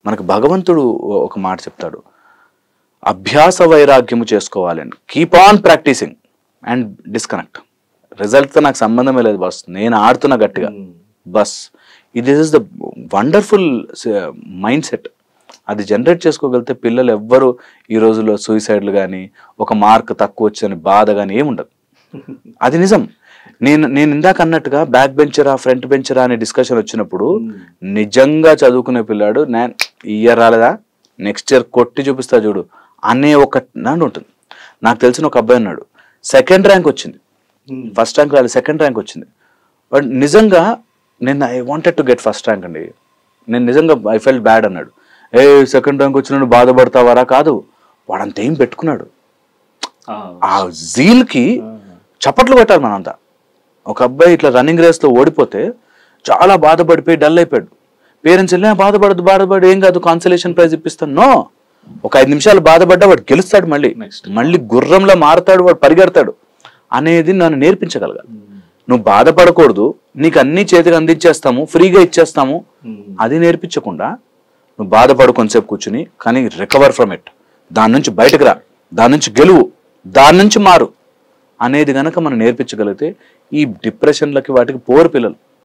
మనకు భగవంతుడు ఒక మాట చెప్తాడు, అభ్యాస వైరాగ్యము చేసుకోవాలని. Keep on practising and disconnect. రిజల్ట్తో నాకు సంబంధమే లేదు బస్, నేను ఆడుతున్నా గట్టిగా బస్. This is the wonderful mind set. అది జనరేట్ చేసుకోగలిగితే పిల్లలు ఎవ్వరు ఈ రోజుల్లో సూసైడ్లు కానీ, ఒక మార్క్ తక్కువ వచ్చని బాధ కానీ ఏముండదు. అది నిజం. నేను ఇందాక అన్నట్టుగా బ్యాక్ బెంచరా ఫ్రంట్ బెంచరా అనే డిస్కషన్ వచ్చినప్పుడు నిజంగా చదువుకునే పిల్లాడు నేను ఈ ఇయర్ రాలేదా, నెక్స్ట్ ఇయర్ కొట్టి చూపిస్తా చూడు అనే ఒక నాడు ఉంటుంది. నాకు తెలిసిన ఒక అబ్బాయి ఉన్నాడు, సెకండ్ ర్యాంక్ వచ్చింది, ఫస్ట్ ర్యాంక్ రాలేదు, సెకండ్ ర్యాంక్ వచ్చింది. బట్ నిజంగా నేను I wanted to get first rank అండి. నేను నిజంగా ఐ ఫెల్ట్ బ్యాడ్ అన్నాడు. సెకండ్ ర్యాంక్ వచ్చిన బాధపడతావారా? కాదు, వాడంత ఏం పెట్టుకున్నాడు. ఆ జీల్కి చప్పట్లు పెట్టాలి మనంతా. ఒక అబ్బాయి ఇట్లా రన్నింగ్ రేస్లో ఓడిపోతే చాలా బాధపడిపోయి డల్ అయిపోయాడు. పేరెంట్స్ వెళ్ళినా బాధపడదు ఏం కాదు, కాన్సలేషన్ ప్రైజ్ ఇప్పిస్తాను. నో, ఒక 5 నిమిషాలు బాధపడ్డా వాడు గెలుస్తాడు, మళ్ళీ గుర్రంలో మారుతాడు, వాడు పరిగెడతాడు అనేది నన్ను నేర్పించగలగాలి. నువ్వు బాధపడకూడదు, నీకు అన్ని చేతికి అందించేస్తాము, ఫ్రీగా ఇచ్చేస్తాము, అది నేర్పించకుండా నువ్వు బాధపడు కొంచెంసేపు కూర్చుని, కానీ రికవర్ ఫ్రమ్ ఇట్, దాని నుంచి బయటకు రా, దాని నుంచి గెలువు, దాని నుంచి మారు అనేది గనక మనం నేర్పించగలిగితే ఈ డిప్రెషన్లకి వాటికి పోరు పిల్లలు.